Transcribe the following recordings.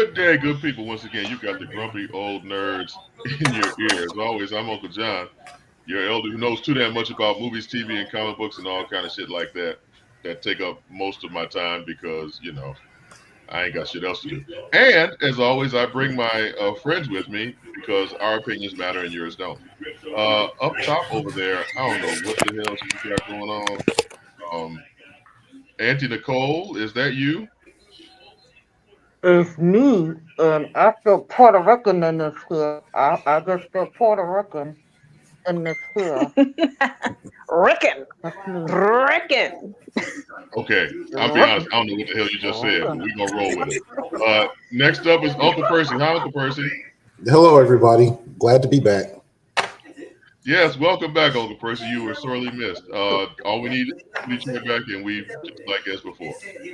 Good day, good people. Once again, you got the grumpy old nerds in your ear. As always, I'm Uncle John, your elder who knows too damn much about movies, TV, and comic books and all kind of shit like that. That take up most of my time because I ain't got shit else to do. And as always, I bring my friends with me because our opinions matter and yours don't. Up top over there, I don't know what the hell she's got going on. Um, Auntie Nicole, is that you? It's me, and I feel Puerto Rican in this here. I just feel Puerto Rican in this here. Ricken. That's me. Ricken. Okay, I'll be honest. Rican. I don't know what the hell you just said, but Rican. we're gonna roll with it. Next up is Uncle Percy. Hi, Uncle Percy. Hello, everybody. Glad to be back. Yes, welcome back, Uncle Percy. You were sorely missed. All we need is you back, and we just like as before.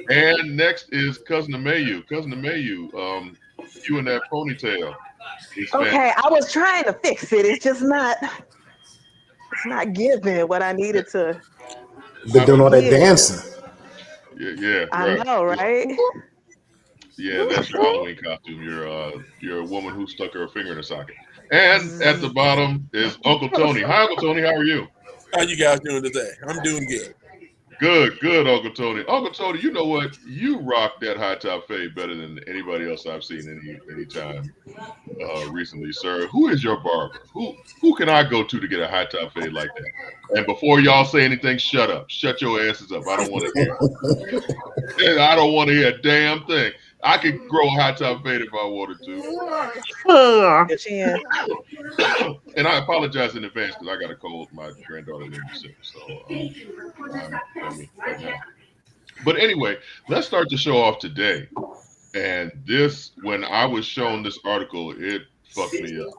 And next is Cousin Amayu. Cousin Amayu, you and that ponytail is Okay, I was trying to fix it. It's not giving what I needed to. Been doing all that Yeah. dancing. yeah, I right. know, right? Yeah, that's your Halloween costume. You're a woman who stuck her finger in a socket. And at the bottom is Uncle Tony. Hi, Uncle Tony. How are you? How you guys doing today? I'm doing good. Good, Uncle Tony. Uncle Tony, you know what? You rock that high top fade better than anybody else I've seen any time recently, sir. Who is your barber? Who can I go to get a high top fade like that? And before y'all say anything, shut up. Shut your asses up. I don't want to hear. I don't want to hear a damn thing. I could grow a high top fade if I wanted to. Good chin. And I apologize in advance because I got a cold. My granddaughter made me sick, so right now. But anyway, let's start the show off today. And this, when I was shown this article, it fucked me up.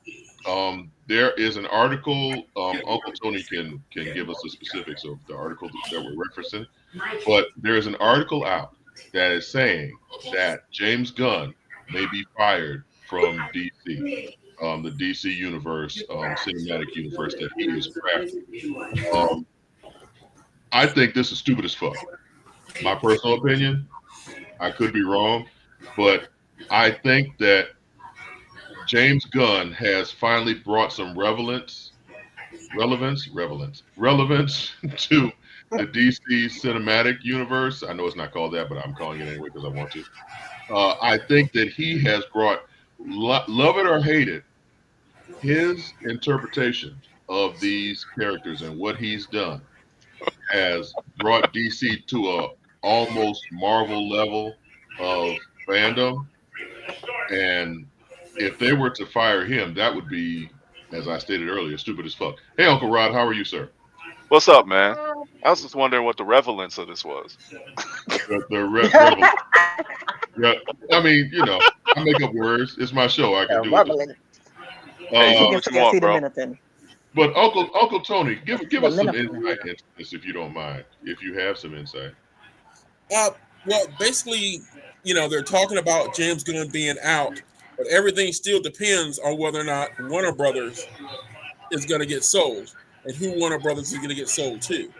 There is an article. Uncle Tony can give us the specifics of the article that we're referencing, but there is an article out that is saying that James Gunn may be fired from DC, the DC universe, cinematic universe that he is crafting. I think this is stupid as fuck. My personal opinion. I could be wrong, but I think that James Gunn has finally brought some relevance to the DC cinematic universe. I know it's not called that, but I'm calling it anyway because I want to. I think that he has brought, love it or hate it, his interpretation of these characters and what he's done has brought DC to a almost Marvel level of fandom. And if they were to fire him, that would be, as I stated earlier, stupid as fuck. Hey, Uncle Rod, how are you, sir? What's up, man? I was just wondering what the relevance of this was. Yeah, I mean, I make up words. It's my show. I can do it. Hey, You what can you want, see the bro? minute. But Uncle Tony, give us some minute. insight into this, if you don't mind, if you have some insight. Well, basically, they're talking about James Gunn being out, but everything still depends on whether or not Warner Brothers is going to get sold and who Warner Brothers is going to get sold to.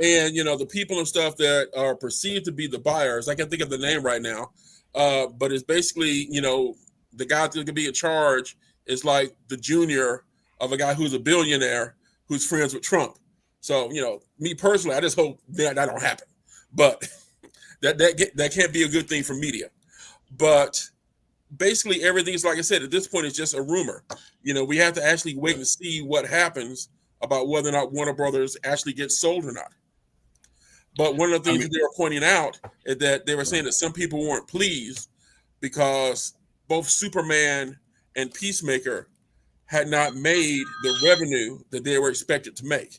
And, the people and stuff that are perceived to be the buyers, I can't think of the name right now, but it's basically, the guy that's going to be in charge is like the junior of a guy who's a billionaire who's friends with Trump. So, me personally, I just hope that don't happen. But that can't be a good thing for media. But basically, everything's, like I said, at this point, it's just a rumor. We have to actually wait and see what happens about whether or not Warner Brothers actually gets sold or not. But one of the things that they were pointing out is that they were saying that some people weren't pleased because both Superman and Peacemaker had not made the revenue that they were expected to make.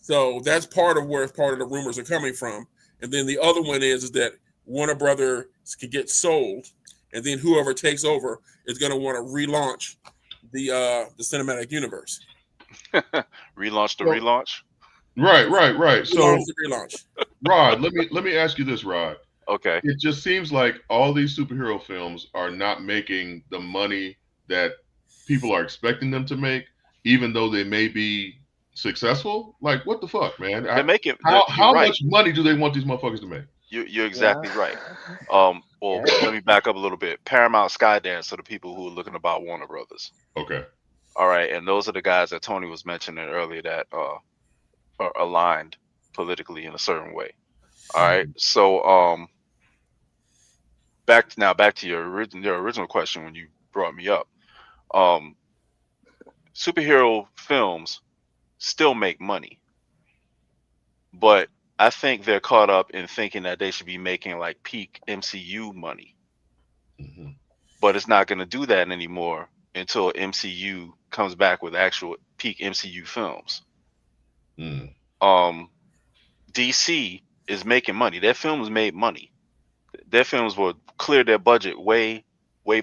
So that's part of where part of the rumors are coming from. And then the other one is that Warner Brothers could get sold, and then whoever takes over is going to want to relaunch the cinematic universe. Relaunch the relaunch. Right. So, relaunch. Rod, let me ask you this, Rod. Okay. It just seems like all these superhero films are not making the money that people are expecting them to make, even though they may be successful. Like, what the fuck, man? They're making. How right. much money do they want these motherfuckers to make? You're exactly right. Yeah. Well, let me back up a little bit. Paramount Skydance are the people who are looking to buy Warner Brothers. Okay. All right, and those are the guys that Tony was mentioning earlier that are aligned politically in a certain way. All right, so back to your original question when you brought me up. Um, Superhero films still make money, but I think they're caught up in thinking that they should be making like peak MCU money, hmm but it's not going to do that anymore until MCU comes back with actual peak MCU films. Mm. DC is making money. Their films made money. Their films will clear their budget way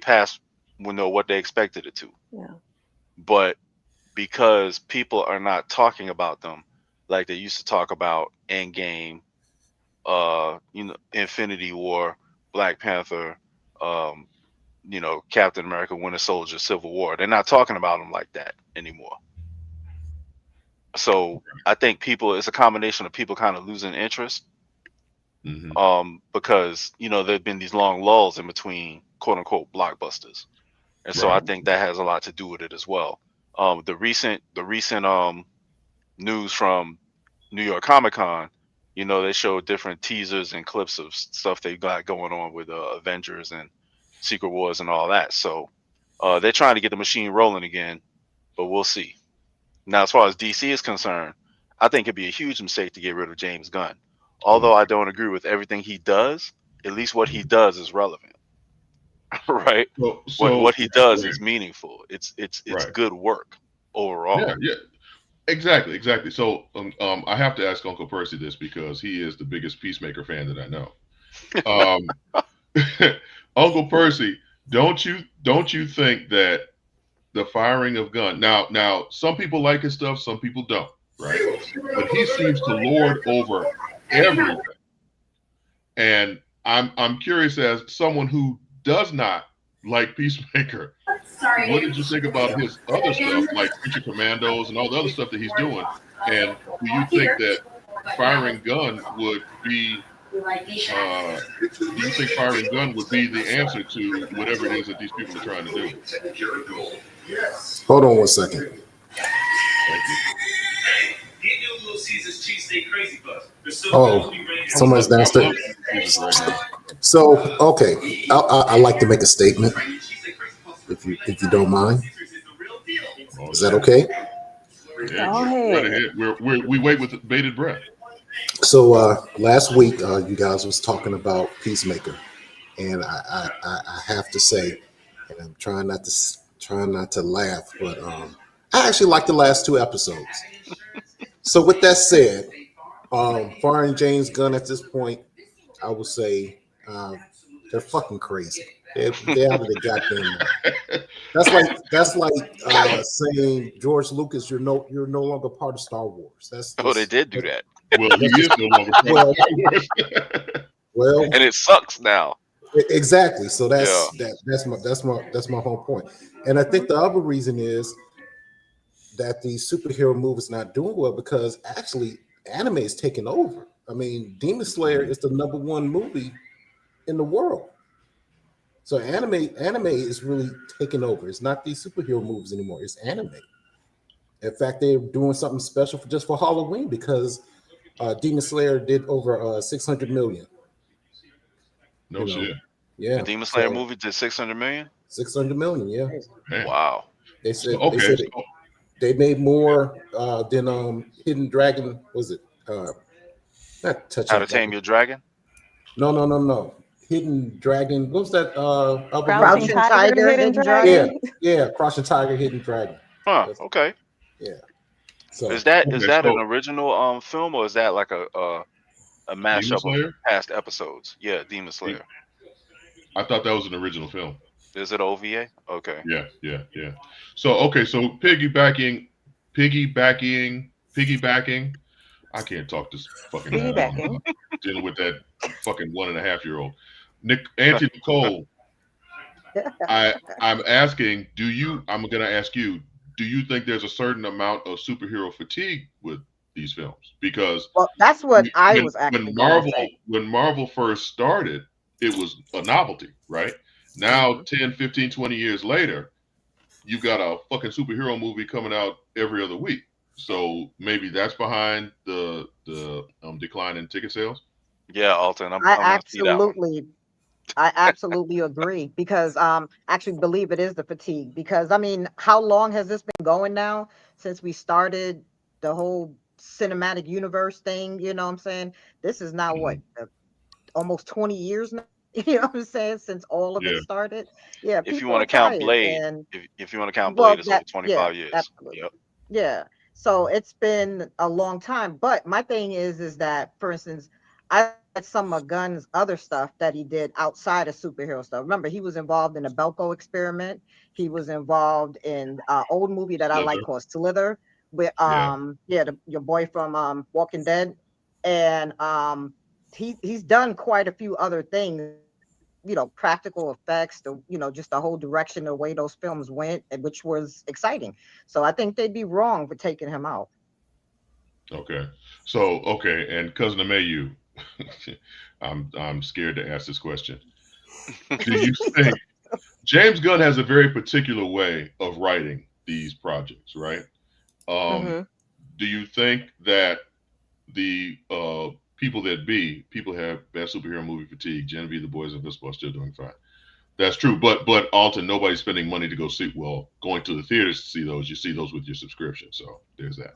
past what they expected it to. Yeah. But because people are not talking about them like they used to talk about Endgame, Infinity War, Black Panther, um, Captain America, Winter Soldier, Civil War. They're not talking about them like that anymore. So I think it's a combination of people kind of losing interest, because there've been these long lulls in between quote unquote blockbusters, and so I Right. think that has a lot to do with it as well. The recent news from New York Comic Con, they showed different teasers and clips of stuff they got going on with Avengers and Secret Wars and all that. So they're trying to get the machine rolling again, but we'll see. Now, as far as DC is concerned, I think it'd be a huge mistake to get rid of James Gunn. Although I don't agree with everything he does, at least what he does is relevant, right? So What he does right, is meaningful. It's right. good work overall. Yeah. Exactly. So I have to ask Uncle Percy this because he is the biggest Peacemaker fan that I know. Uncle Percy, don't you think that the firing of Gunn now some people like his stuff, some people don't, right? But he seems to lord over everything. And I'm curious, as someone who does not like Peacemaker, what did you think about his other stuff, like Future Commandos and all the other stuff that he's doing? And do you think that firing Gunn would be do you think firing Gunn would be the answer to whatever it is that these people are trying to do? Hold on one second. Thank you. Oh, somebody's downstairs. Right now. So, okay, I like to make a statement, if you don't mind. Is that okay? Yeah, Go right ahead. ahead. We wait with bated breath. So last week, you guys was talking about Peacemaker, and I have to say, and I'm trying not to laugh, but I actually like the last two episodes. So with that said, firing James Gunn at this point, I would say they're fucking crazy. They're out of the goddamn mind. That's like saying George Lucas, you're no longer part of Star Wars. That's They did do that. Well, he is no longer part of Star Wars. well, And it sucks now. exactly. So that's Yeah. that's my whole point. And I think the other reason is that the superhero movie is not doing well because actually anime is taking over. I mean, Demon Slayer is the #1 movie in the world. So anime is really taking over. It's not these superhero movies anymore. It's anime. In fact, they're doing something special just for Halloween because Demon Slayer did over 600 million. No shit. Yeah. The Demon Slayer movie did 600 million. 600 million. Yeah. Man. Wow. They said Okay. they made more than Hidden Dragon. Was it not touching? How to Tame Your Dragon? No. Hidden Dragon. What was that? Crouching Tiger, Hidden Dragon. Yeah. Crouching Tiger, Hidden Dragon. Huh. Okay. Yeah. So Is that an original film, or is that like a mashup of past episodes? Yeah, Demon Slayer. I thought that was an original film. Is it OVA? Okay. Yeah. So piggybacking. I can't talk this fucking dealing with that fucking 1.5-year-old. Auntie Nicole. I'm asking, I'm gonna ask you, do you think there's a certain amount of superhero fatigue with these films because Well, that's what I was actually going to say. when Marvel first started, it was a novelty, right? Now, 10, 15, 20 years later, you got a fucking superhero movie coming out every other week. So maybe that's behind the decline in ticket sales. Yeah, Alton, I'm I gonna see that one. absolutely agree because actually believe it is the fatigue because I mean how long has this been going now since we started the whole cinematic universe thing, you know what I'm saying? This is now what almost 20 years now, you know what I'm saying, since all of it Yeah. started. Yeah, If you people want are to count tired Blade, and if you want to count well Blade, it's over that yeah, 25 years. absolutely. Yep. Yeah. So it's been a long time. But my thing is that, for instance, I like some of Gunn's other stuff that he did outside of superhero stuff. Remember, he was involved in the Belko experiment. He was involved in old movie that I like Slither. called Slither with Yeah. your boy from Walking Dead. And he's done quite a few other things, you know, practical effects, the you know, just the whole direction, the way those films went, and which was exciting. So I think they'd be wrong for taking him out. Okay. So okay, and cousin Amayu, I'm scared to ask this question. Do you think James Gunn has a very particular way of writing these projects, right? Um, Mm-hmm. do you think that the people have bad superhero movie fatigue? Genevieve, the boys Invincible are still doing fine. That's true, but Alton, nobody's spending money to go see. Well, going to the theaters to see those, you see those with your subscription. So there's that.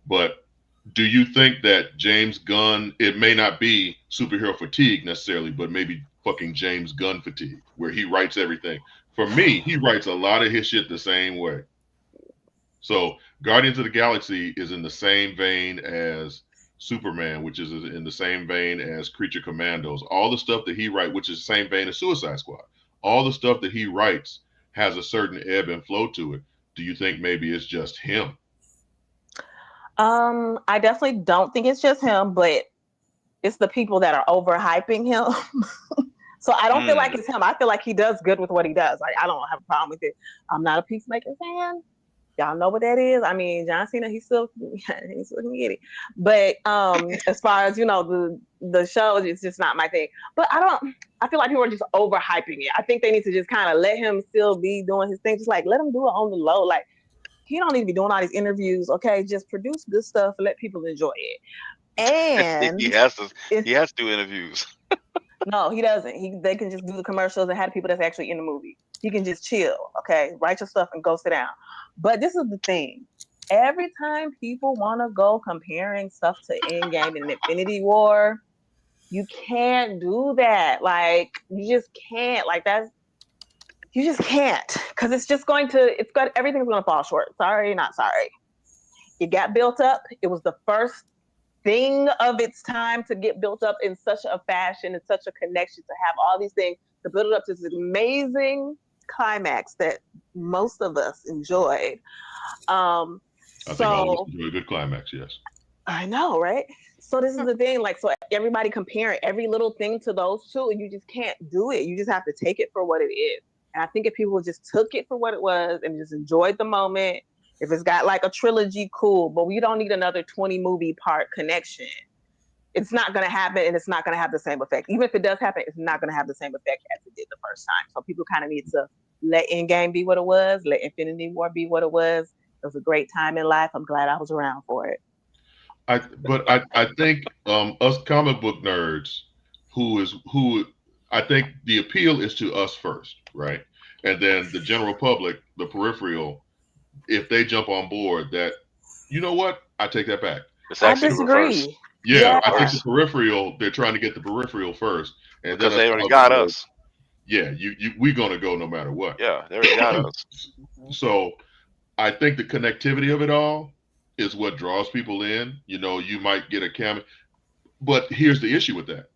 But do you think that James Gunn, it may not be superhero fatigue necessarily, but maybe fucking James Gunn fatigue, where he writes everything? For me, he writes a lot of his shit the same way. So Guardians of the Galaxy is in the same vein as Superman, which is in the same vein as Creature Commandos. All the stuff that he writes, which is the same vein as Suicide Squad. All the stuff that he writes has a certain ebb and flow to it. Do you think maybe it's just him? I definitely don't think it's just him, but it's the people that are overhyping him. So I don't feel like it's him. I feel like he does good with what he does. Like I don't have a problem with it. I'm not a Peacemaker fan. Y'all know what that is. I mean, John Cena, he's still can get it. But as far as the show, it's just not my thing. But I feel like people are just overhyping it. I think they need to just kind of let him still be doing his thing. Just like let him do it on the low. Like he don't need to be doing all these interviews. Okay, just produce good stuff and let people enjoy it. And he has to do interviews. No, he doesn't. They can just do the commercials and have people that's actually in the movie. He can just chill, okay? Write your stuff and go sit down. But this is the thing. Every time people want to go comparing stuff to Endgame and Infinity War, you can't do that. Like, you just can't. You just can't. Because everything's going to fall short. Sorry, not sorry. It got built up. It was the first thing of its time to get built up in such a fashion and such a connection, to have all these things to build it up to this amazing climax that most of us enjoyed. I think all of us enjoy a good climax, yes. I know, right? So this is the thing, so everybody comparing every little thing to those two, and you just can't do it. You just have to take it for what it is. And I think if people just took it for what it was and just enjoyed the moment, if it's got like a trilogy, cool, but we don't need another 20 movie part connection. It's not going to happen, and it's not going to have the same effect. Even if it does happen, it's not going to have the same effect as it did the first time. So people kind of need to let Endgame be what it was, let Infinity War be what it was. It was a great time in life. I'm glad I was around for it. I think us comic book nerds, who I think the appeal is to us first, right? And then the general public, the peripheral, if they jump on board, that you know what, I take that back. It's actually the reverse. Yeah, I think the peripheral, they're trying to get the peripheral first, and because then they already got us. Yeah, we're gonna go no matter what. Yeah, they already got us. So I think the connectivity of it all is what draws people in. You might get a cameo, but here's the issue with that.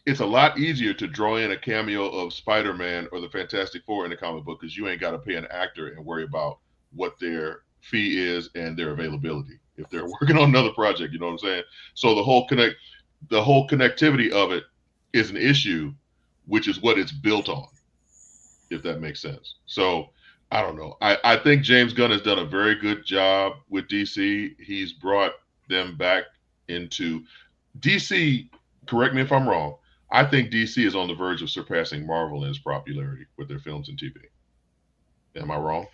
It's a lot easier to draw in a cameo of Spider-Man or the Fantastic Four in a comic book because you ain't got to pay an actor and worry about what their fee is and their availability if they're working on another project. You know what I'm saying? So the whole connectivity of it is an issue, which is what it's built on, if that makes sense. So I don't know. I think James Gunn has done a very good job with DC. He's brought them back into DC. Correct me if I'm wrong. I think DC is on the verge of surpassing Marvel in its popularity with their films and TV. Am I wrong?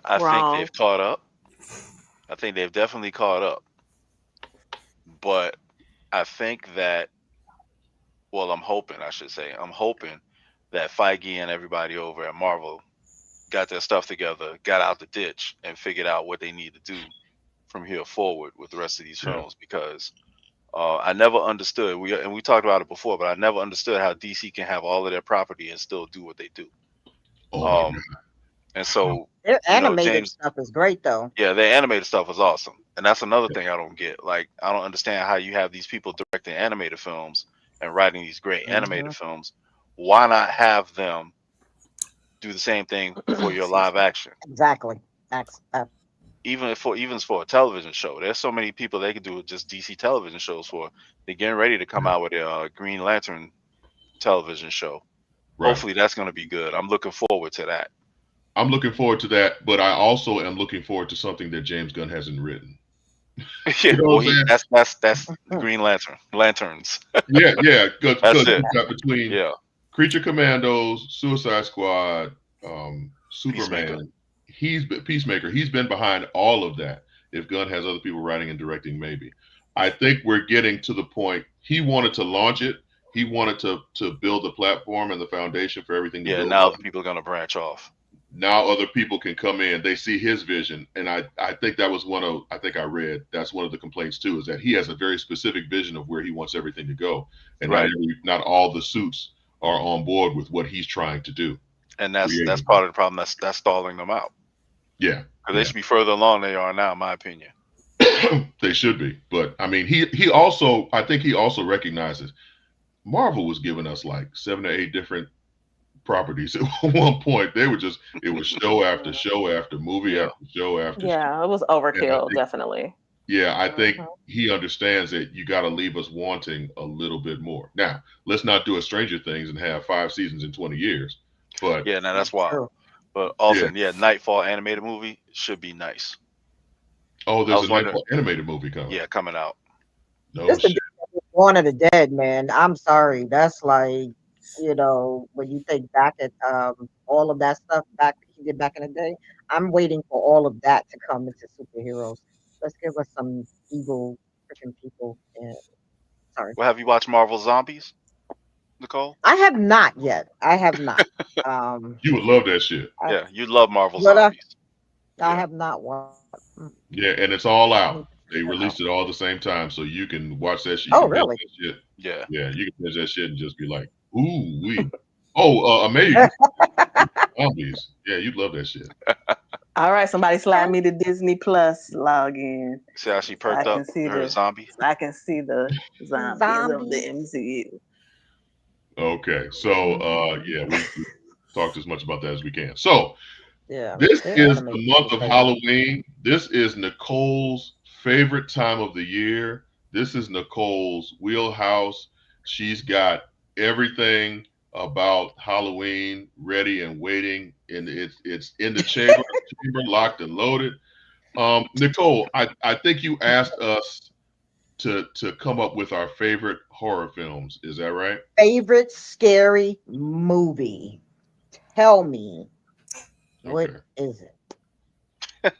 I think Wrong. they've caught up. I think they've definitely caught up. But I think that, well, I'm hoping that Feige and everybody over at Marvel got their stuff together, got out the ditch, and figured out what they need to do from here forward with the rest of these films. Because I never understood, we talked about it before, but I never understood how DC can have all of their property and still do what they do. Oh my God. And so, Their animated James, stuff is great though. yeah, their animated stuff is awesome. And that's another thing I don't get. Like, I don't understand how you have these people directing animated films and writing these great animated films. Why not have them do the same thing for your live action? Exactly. Even for a television show, there's so many people they could do just DC television shows for. They're getting ready to come out with a Green Lantern television show. Right. Hopefully that's going to be good. I'm looking forward to that. I'm looking forward to that, but I also am looking forward to something that James Gunn hasn't written. Yeah, well, that's Green Lanterns. Yeah. Because it. between Creature Commandos, Suicide Squad, Superman, Peacemaker. He's been behind all of that. If Gunn has other people writing and directing, maybe. I think we're getting to the point. He wanted to launch it. He wanted to build the platform and the foundation for everything. Yeah, now the people are going to branch off. Now other people can come in. They see his vision, and I think that was that's one of the complaints too, is that he has a very specific vision of where he wants everything to go, and not all the suits are on board with what he's trying to do. And that's part of the problem that's stalling them out. Yeah, because they should be further along than they are now, in my opinion. They should be, but I mean, he also recognizes Marvel was giving us like 7 or 8 different properties at one point. It was show after show after movie after show after show. It was overkill, definitely. Yeah, I think he understands that you got to leave us wanting a little bit more. Now, let's not do a Stranger Things and have 5 seasons in 20 years. But yeah, now that's wild. But also, Nightfall animated movie should be nice. Oh, there's a Nightfall animated movie coming. Yeah, coming out. No shit. Dawn of the Dead, man. I'm sorry. That's like, when you think back at all of that stuff he did back in the day, I'm waiting for all of that to come into superheroes. Let's give us some evil freaking people. Sorry. Well, have you watched Marvel Zombies, Nicole? I have not yet. I have not. You would love that shit. Yeah, you'd love Marvel Zombies. I have not watched. Yeah, and it's all out. They released it all at the same time, so you can watch that shit. Oh, really? Shit. Yeah. Yeah, you can finish that shit and just be like, ooh, wee. Oh, amazing. Zombies. Yeah, you'd love that shit. All right, somebody slide me the Disney Plus login. See how she perked up her zombie? I can see the zombies of the MCU. Okay, so we talked as much about that as we can. So yeah, this is the month of Halloween. This is Nicole's favorite time of the year. This is Nicole's wheelhouse. She's got everything about Halloween ready and waiting, and it's in the chamber, locked and loaded. Nicole, I think you asked us to come up with our favorite horror films. Is that right? Favorite scary movie. Tell me, what is it?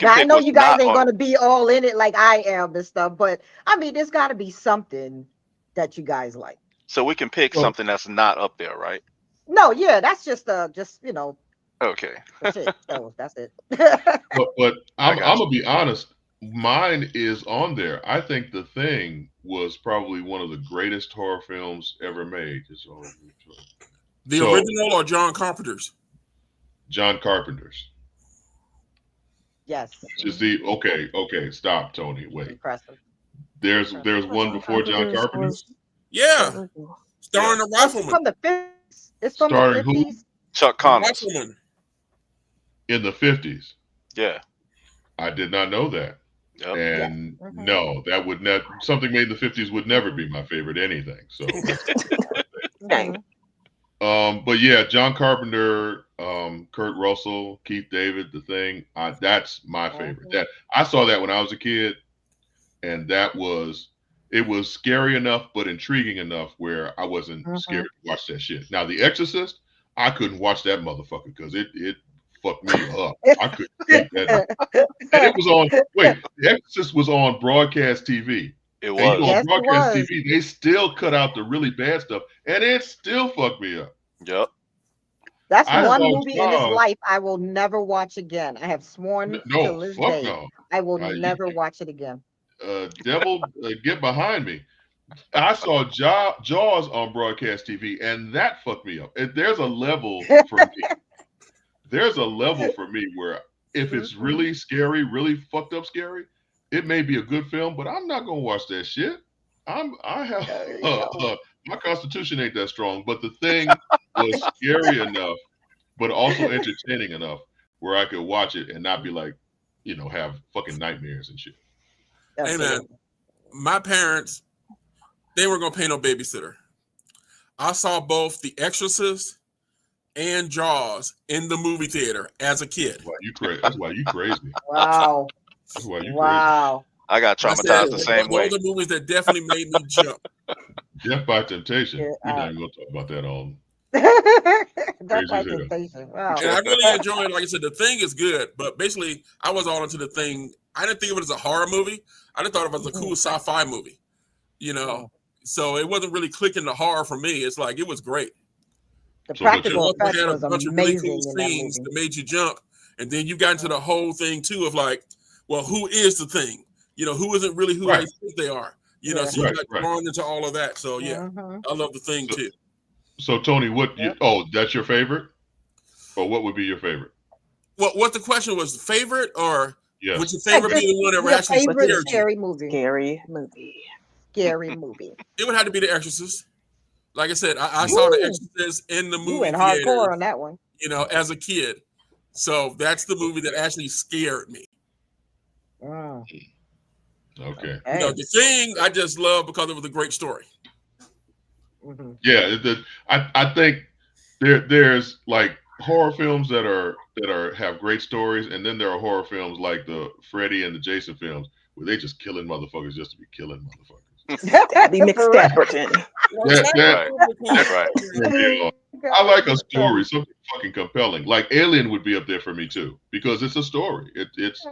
Now, I know you guys ain't going to be all in it like I am and stuff, but I mean, there's got to be something that you guys like. So we can pick something that's not up there, right? No, yeah, that's just Okay. That's it. So that's it. but I'm gonna be honest. Mine is on there. I think The Thing was probably one of the greatest horror films ever made. The original or John Carpenter's? John Carpenter's. Yes. Okay. Stop, Tony. Wait. Impressive. There's one before John Carpenter's. Yeah. Starring the Rifleman. From the 50s. It's from Starring the 50s. Who? Chuck Connors. Rifleman. In the 50s. Yeah. I did not know that. Yep. And no, that would not something made in the 50s would never be my favorite anything. So Dang. but yeah, John Carpenter, Kurt Russell, Keith David, The Thing. That's my favorite. Mhm. That I saw that when I was a kid, and it was scary enough but intriguing enough where I wasn't scared to watch that shit. Now, The Exorcist, I couldn't watch that motherfucker because it fucked me up. I couldn't take that. And it was on. Wait, The Exorcist was on broadcast TV. It And you know, was. on Yes, it broadcast was. TV, they still cut out the really bad stuff, and it still fucked me up. Yep. That's I one saw movie in his Jaws. life I will never watch again. I have sworn No, till this fuck day no. I will You never watch it again. devil, get behind me. I saw Jaws on broadcast TV, and that fucked me up. There's a level for me. There's a level for me where if it's really scary, really fucked up scary, it may be a good film, but I'm not gonna watch that shit. I have There you go. my constitution ain't that strong, but The Thing was scary enough, but also entertaining enough where I could watch it and not be like, have fucking nightmares and shit. Hey man, Absolutely. my parents, they weren't gonna pay no babysitter. I saw both The Exorcist and Jaws in the movie theater as a kid. That's why you crazy. Wow. That's why you crazy. Wow. I got I said, traumatized the same way. those are movies that definitely made me jump. Death by Temptation. Yeah, We're not even gonna talk about that all. That's my Crazy as hell. temptation. Wow. And I really enjoyed, like I said, The Thing is good, but basically I was all into The Thing. I didn't think of it as a horror movie. I just thought of it as a cool sci-fi movie, So it wasn't really clicking the horror for me. It's like, it was great. The So what practical It effects had a was bunch of really amazing cool in that scenes movie. that made you jump. And then you got into the whole thing too of like, well, who is the thing? Who isn't really who Right. they think they are? Yeah. So you Right, got right. drawn into all of that. So yeah, Mhm. I love The Thing too. So Tony, Yep. that's your favorite? Or what would be your favorite? What the question was, favorite or Yes. would your favorite Just be the one that your actually favorite scared you? scary movie. Scary movie. Scary movie. It would have to be The Exorcist. Like I said, I saw The Woo! Exorcist in the You movie went hardcore theater, on that one. as a kid. So that's the movie that actually scared me. Mm. Okay. Hey. The Thing I just love because it was a great story. Mhm. Yeah. I think there's like horror films that have great stories, and then there are horror films like the Freddy and the Jason films where they just killing motherfuckers just to be killing motherfuckers. Be mixed For real. Dapperton. Right. I like a story, something fucking compelling. Like Alien would be up there for me too, because it's a story. It's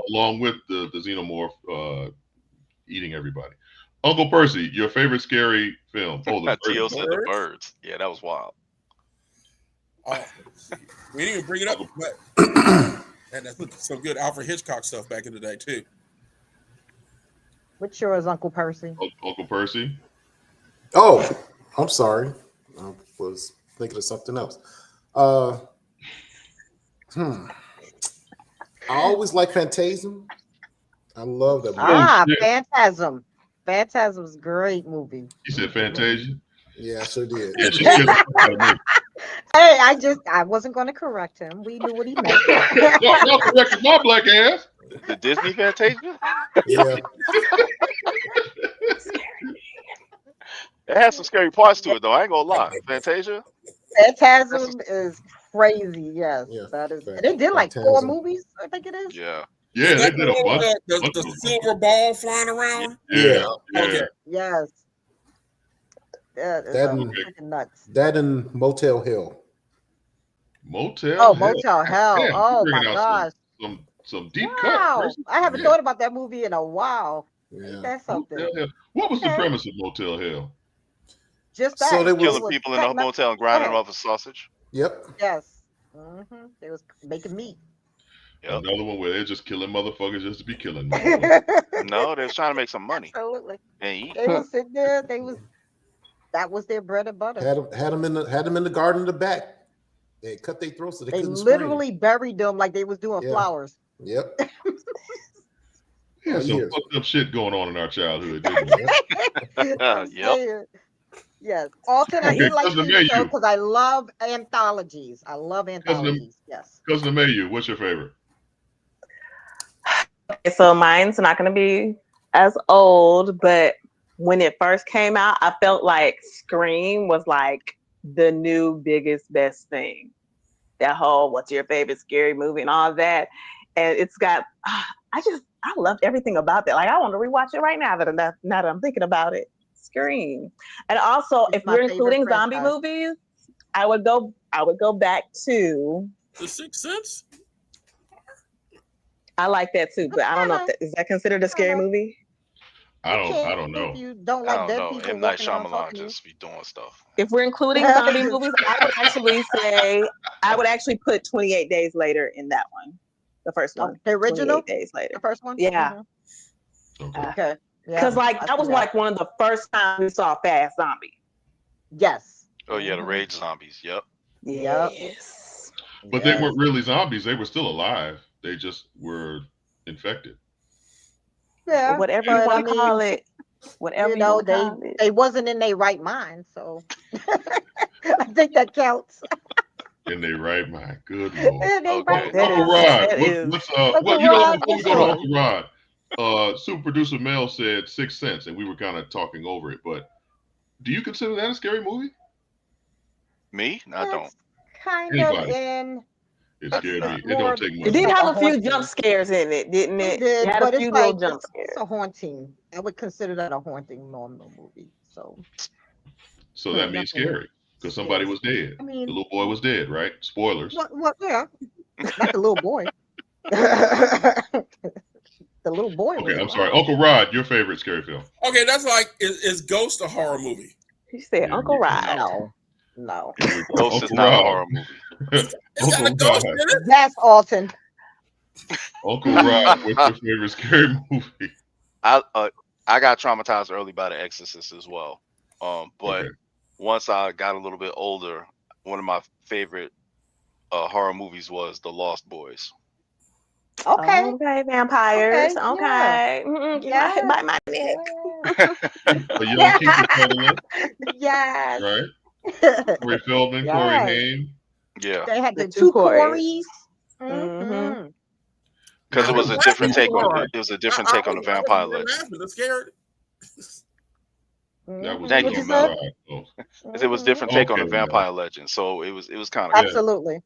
along with the xenomorph eating everybody. Uncle Percy, your favorite scary film? Oh, the Tio Birds. said the birds. Yeah, that was wild. We didn't even bring it up, but and that's some good Alfred Hitchcock stuff back in the day too. What's yours, Uncle Percy? Uncle Percy. Oh, I'm sorry. I was thinking of something else. I always like Phantasm. I love that movie. shit. Phantasm. Phantasm's a great movie. You said Fantasia. Yeah, I sure did. Yeah, she scared the fuck out of me. Hey, I wasn't going to correct him. We knew what he meant. Y'all corrected my black ass. The Disney Fantasia? Yeah. It has some scary parts to it, though. I ain't gonna lie. Fantasia? Phantasm is crazy. Yes, Yeah, that is. And they did like 4 Phantasm. movies. I think it is. Yeah. Yeah, they That did a one bunch. with bunch the of them. silver ball flying around. Yeah. Okay. Yes. That is That- freaking nuts. That and Motel Hell. Motel. Oh, Hell. Motel Hell. Damn, you Oh my bringing out gosh. some deep Wow. cuts. I haven't Yeah. thought about that movie in a while. Yeah. That's something. Motel Hell. What was the Okay. premise of Motel Hell? Just that. So they was- Killing was people in the cutting up- motel and grinding them Oh. off a sausage. Yep. Yes. They was making meat. Yep. Another one where they're just killing motherfuckers just to be killing motherfuckers. No, they was trying to make some money Absolutely. and eat. They was sitting there. That was their bread and butter. Had them in the garden in the back. They cut their throats so they They couldn't literally buried them like they was doing Yeah. flowers. scream. Yep. Yeah, some years. fucked up shit going on in our childhood, didn't we? I'm Yep. saying. Yes. Alton, I Okay, did like Cousin TV show Mayu. because I love anthologies. I love anthologies. Yes. Cousin Mayu, what's your favorite? Okay, so mine's not going to be as old, but when it first came out, I felt like Scream was like the new biggest best thing. that whole "What's your favorite scary movie" and all that, and it's got. I loved everything about that. Like I want to rewatch it right now now that I'm thinking about it. Scream, and also It's if my we're favorite including zombie franchise. movies, I would go back to. The Sixth Sense. I like that too, but I don't know if is that considered a scary kinda. movie. I You can't don't if know. you don't I like don't dead know. people M. Night walking around Shyamalan talking to you. just be doing stuff. If we're including zombie movies, I would actually say I would actually put 28 Days Later in that one. The first one. The original? 28 Days Later. The first one? Yeah. Okay. Okay. Yeah. Because like I that was see that. like one of the first times we saw fast zombie. Yes. Oh yeah, the rage zombies. Yep. Yep. Yes. But they weren't really zombies. They were still alive. They just were infected. Yeah. Whatever you but want to call it. Whatever You know, want to call it. they wasn't in their right mind, so I think that counts. In their right mind. Good Lord. In their Okay. right Uncle mind. Rod, that is- what's Uncle well, you know, Rod, before we what's go to yours? Uncle Rod, super producer Mel said Sixth Sense, and we were kind of talking over it. But do you consider that a scary movie? Me? I don't. It's kind Anybody? of in. It scared me. It's It don't take It much. did like have a a few haunting. jump scares in it, didn't It it? did, It had but a it's few like little jump scares. it's a haunting. I would consider that a haunting normal movie. So So that means Definitely. scary because somebody was dead. I mean, The little boy was dead, right? Spoilers. what? Yeah, not the little boy. The little boy. Okay, was I'm sorry. alive. Uncle Rod, your favorite scary film? Okay, that's like is Ghost a horror movie? He said Yeah, Uncle Rod. No. Here we go. Ghost is Uncle not a Rod. horror movie. It's got a Uncle ghost Rod. in it. That's Alton. Uncle Rod, what's your favorite scary movie? I got traumatized early by The Exorcist as well. But Okay. once I got a little bit older, one of my favorite horror movies was The Lost Boys. Okay. Okay, vampires. Okay, Okay. yeah. Bite my neck. A young Keith Sutherland, Yes. right? Corey Feldman, Corey Yes. Haim. Yeah, They had The the two two Corys. Corys. Mhm. because it was a different take on it was a different take on the vampire legend. I'm scared. That was Thank Uncle you, Mel. Rod. Oh, It was different take on the Okay, Mel. vampire legend, so it was kind of Yeah. Absolutely.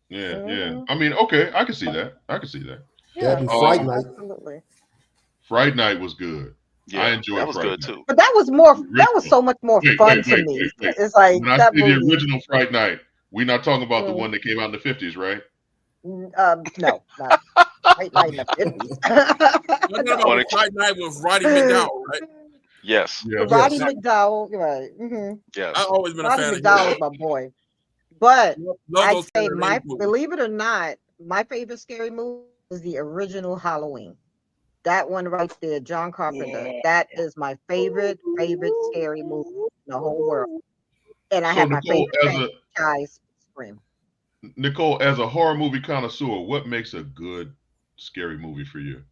Yeah. I mean, okay, I can see that. That and Fright Night. Absolutely. Fright Night was good. yeah. I enjoyed that was Fright good Night. too. But that was so much more fun to me. Wait. It's like When I that say the movie. original Fright Night, we're not talking about the Mm. one that came out in the 50s, right? No, not Fright Night in the 50s. You're talking about Fright Night with Roddy McDowell, right? Yes, Yeah. Roddy Yes. McDowell, right? Mm-hmm. yes. I've always been a Roddy fan McDowell of is my boy. But Love I'd those say kind of movies. believe it or not, my favorite scary movie is the original Halloween. That one right there, John Carpenter. Yeah. That is my favorite scary movie in the whole world. And I So have my Nicole, favorite franchise, Scream. Nicole, as a horror movie connoisseur, what makes a good scary movie for you?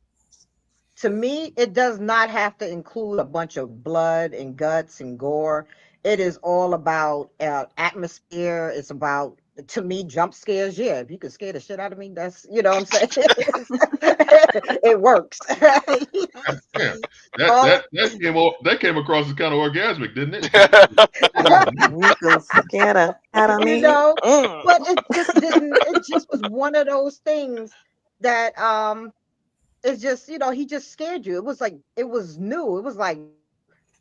To me, it does not have to include a bunch of blood and guts and gore. It is all about atmosphere. It's about, to me, jump scares. Yeah, if you can scare the shit out of me, that's, you know what I'm saying? It works. Yeah. All- That came across as kind of orgasmic, didn't it? You can scare the out of me. You know, but it just didn't. It just was one of those things that it's just, he just scared you. It was like, it was new. It was like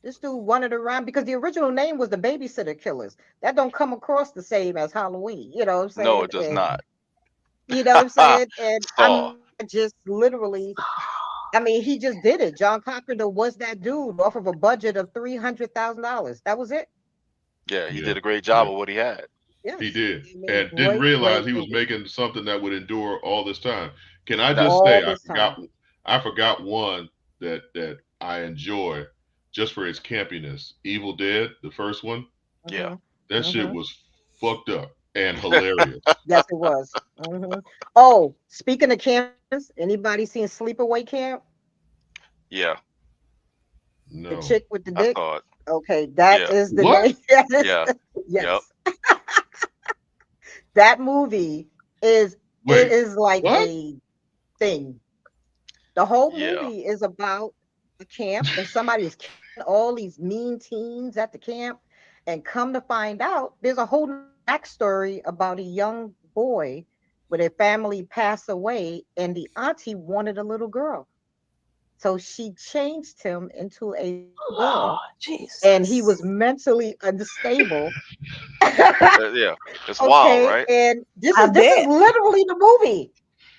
this dude wandered around because the original name was the Babysitter Killers. That don't come across the same as Halloween. You know what I'm saying? No, it does And, not. You know what I'm saying? And Saw. I'm just literally. I mean, he just did it. John Carpenter was that dude off of a budget of $300,000. That was it. Yeah, he Yeah. did a great job of what he had. Yes. He did. He made And a didn't great, realize great he was movie. making something that would endure all this time. Can I just All say this time. I forgot one that I enjoy just for its campiness. Evil Dead, the first one. Yeah. That shit was fucked up and hilarious. Yes, it was. Oh, speaking of campers, anybody seen Sleepaway Camp? Yeah, No. The chick with the I dick? thought. Okay, that Yeah. is the What? name. Yes. Yeah. Yes. That movie is Wait, it is like what? a thing. The whole Yeah. movie is about a camp and somebody is killing all these mean teens at the camp. And come to find out, there's a whole backstory about a young boy, where their family passed away, and the auntie wanted a little girl. So she changed him into a Oh, girl, Jesus. and he was mentally unstable. Yeah, it's wild, Okay, right? and this I is bet. literally the movie.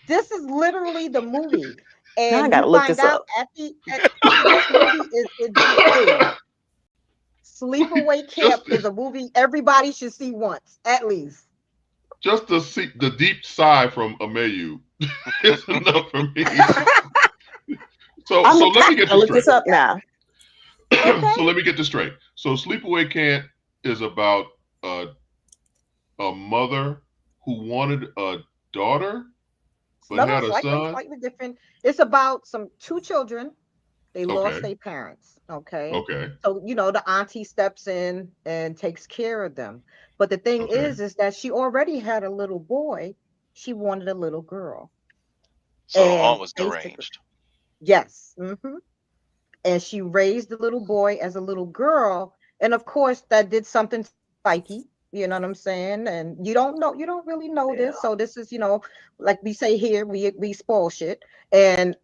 This is literally the movie, Now I and you gotta look find this out up. this movie is insane. Sleepaway Camp Just is a movie everybody should see once, at least. just to see the deep sigh from Amayu is enough for me. So I'm so let me get gonna this look this straight. up now. Okay. So let me get this straight. So Sleepaway Camp is about a mother who wanted a daughter but No, had a son. slightly different. It's about two children. They lost Okay. their parents. Okay. Okay. So, the auntie steps in and takes care of them. But the thing Okay. is that she already had a little boy. She wanted a little girl. So the And aunt was basically, deranged. yes. And she raised the little boy as a little girl. And of course, that did something to psyche. You know what I'm saying? And you don't really know Yeah. this. So this is, like we say here, we spoil shit. And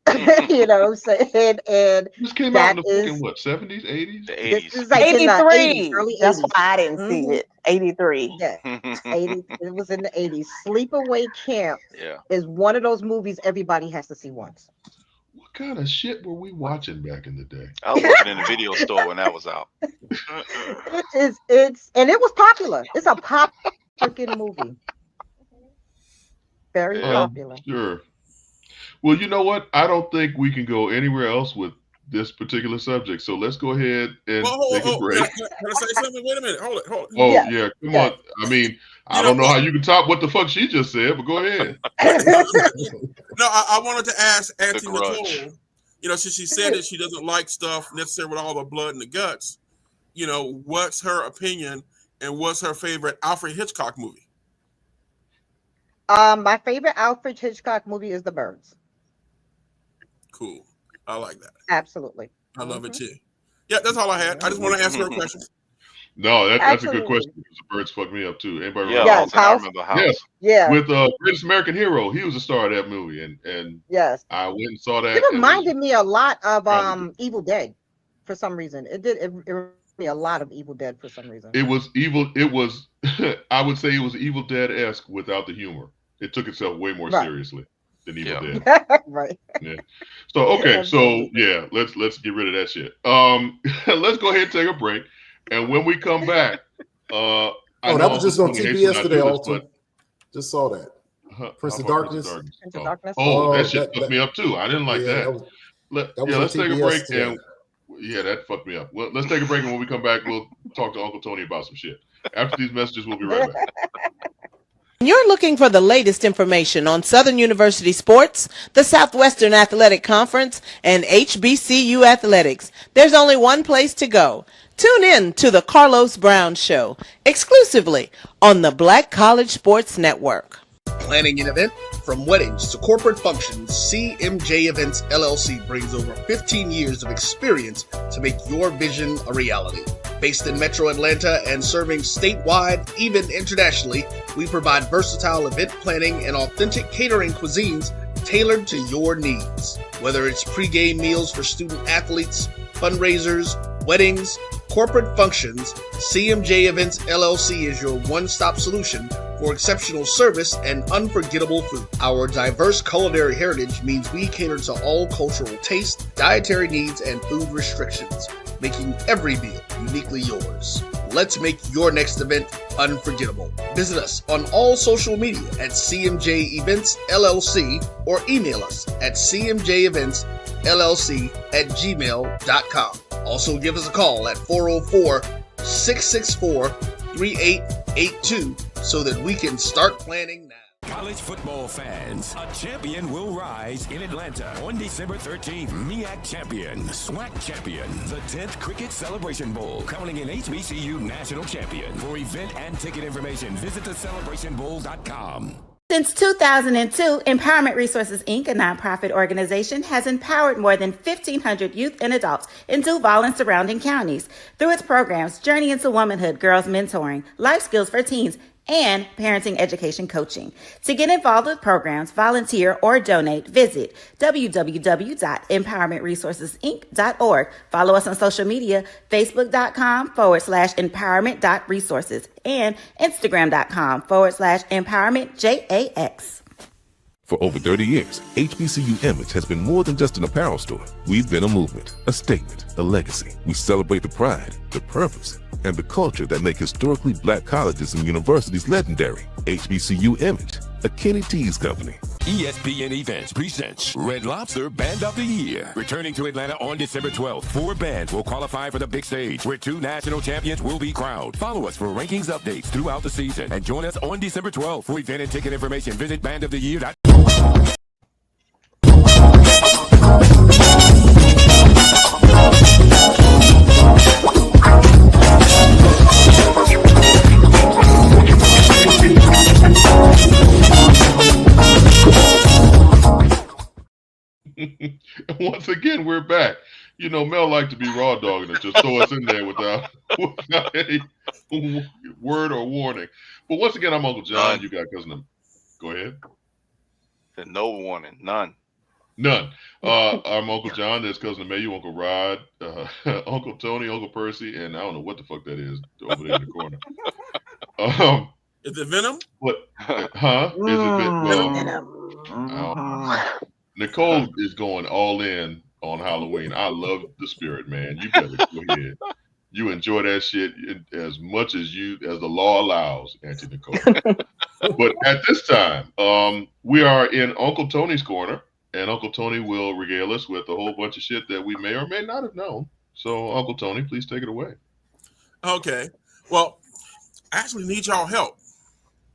you know what I'm saying? And This came out in that the fucking is what, 70s, 80s? The this 80s. is like in the 80s, 83. early That's 80s. why I didn't see it. 83. Yeah, 80s. It was in the 80s. Sleepaway Camp Yeah. is one of those movies everybody has to see once. What kind of shit were we watching back in the day? I was working in the video store when that was out. And it was popular. It's a pop freaking movie. Very Yeah. popular. Sure. Well, you know what? I don't think we can go anywhere else with this particular subject. So let's go ahead and Well, hold, take a hold, break. can I say something? Wait a minute. Hold it. Hold it. Oh Yeah. yeah, come Yeah. on. I mean, I You don't know know how what? you can top what the fuck she just said, but go ahead. No, I wanted to ask Auntie grudge. Nicole, since she said that she doesn't like stuff necessarily with all the blood and the guts, what's her opinion and what's her favorite Alfred Hitchcock movie? My favorite Alfred Hitchcock movie is The Birds. Cool. I like that. Absolutely. I love it too. Yeah, that's all I had. I just want to ask her a question. No, that's a good Absolutely. question because the birds fucked me up too. Anybody Yeah, remember? Yes, Alton, I House. remember House. Yes, Yeah. with Greatest American Hero. He was a star of that movie, and Yes. I went and saw that. It and was reminded me a lot of Probably. Evil Dead for some reason. It reminded me a lot of Evil Dead for some reason. It was evil. It was. I would say it was Evil Dead-esque without the humor. It took itself way more Right. seriously than Evil Yeah. Dead. Right. So okay, so Absolutely. yeah, let's get rid of that shit. Let's go ahead and take a break, and when we come back, I know that was just on Uncle Tony TV hates when I yesterday, do this, Alton. Just saw that. but Prince of how about Darkness? Prince of Oh, Darkness. oh, that Oh, shit fucked me up too. I didn't like yeah, that. was Let's on take a TV break, yesterday. and yeah, that fucked me up. Well, let's take a break, and when we come back, we'll talk to Uncle Tony about some shit. After these messages, we'll be right back. You're looking for the latest information on Southern University sports, the Southwestern Athletic Conference, and HBCU athletics. There's only one place to go. Tune in to the Carlos Brown Show, exclusively on the Black College Sports Network. Planning an event? From weddings to corporate functions, CMJ Events LLC brings over 15 years of experience to make your vision a reality. Based in Metro Atlanta and serving statewide, even internationally, we provide versatile event planning and authentic catering cuisines tailored to your needs. Whether it's pre-game meals for student athletes, fundraisers, weddings, corporate functions, CMJ Events LLC is your one-stop solution for exceptional service and unforgettable food. Our diverse culinary heritage means we cater to all cultural tastes, dietary needs, and food restrictions, making every meal uniquely yours. Let's make your next event unforgettable. Visit us on all social media at CMJ Events LLC or email us at cmjeventsllc@gmail.com. Also give us a call at 404-664-3882 so that we can start planning now. College football fans, a champion will rise in Atlanta on December 13th. MEAC champion, SWAC champion, the 10th Cricket Celebration Bowl, crowning an HBCU national champion. For event and ticket information, visit thecelebrationbowl.com. Since 2002, Empowerment Resources, Inc., a nonprofit organization, has empowered more than 1,500 youth and adults in Duval and surrounding counties. Through its programs, Journey into Womanhood, Girls Mentoring, Life Skills for Teens, and parenting education coaching. To get involved with programs, volunteer, or donate, visit www.empowermentresourcesinc.org. Follow us on social media, facebook.com/empowerment.resources and instagram.com/empowermentjax. For over 30 years, HBCU Image has been more than just an apparel store. We've been a movement, a statement, a legacy. We celebrate the pride, the purpose, and the culture that make historically black colleges and universities legendary. HBCU Image, a Kenny T's company. ESPN Events presents Red Lobster Band of the Year. Returning to Atlanta on December 12th, 4 bands will qualify for the big stage, where 2 national champions will be crowned. Follow us for rankings updates throughout the season, and join us on December 12th. For event and ticket information, visit bandoftheyear.com. Once again, we're back. You know, Mel liked to be raw dogging it, just throw us in there without any word or warning. But once again, I'm Uncle John. You got cousin. Go ahead. No warning, none. None. I'm Uncle John. There's cousin Mayu, Uncle Rod, Uncle Tony, Uncle Percy, and I don't know what the fuck that is over there in the corner. Is it Venom? What? Huh? Is it Venom? Nicole is going all in on Halloween. I love the spirit, man. You better go ahead. You enjoy that shit as much as the law allows, Auntie Nicole. But at this time, we are in Uncle Tony's corner, and Uncle Tony will regale us with a whole bunch of shit that we may or may not have known. So, Uncle Tony, please take it away. Okay. Well, I actually need y'all help.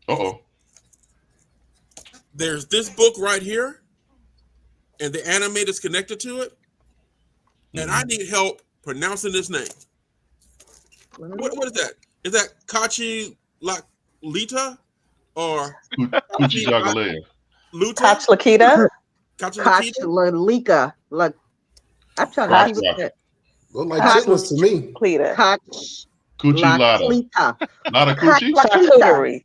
Uh-oh. There's this book right here, and the animator's connected to it, and I need help pronouncing this name. What is that? Is that Kachi Lita or Kuchi Jagalea? Kachlakita? Kachlika. Look, I'm trying to see what that. Look like chitlins to me. Coochie Lada. Not a coochie?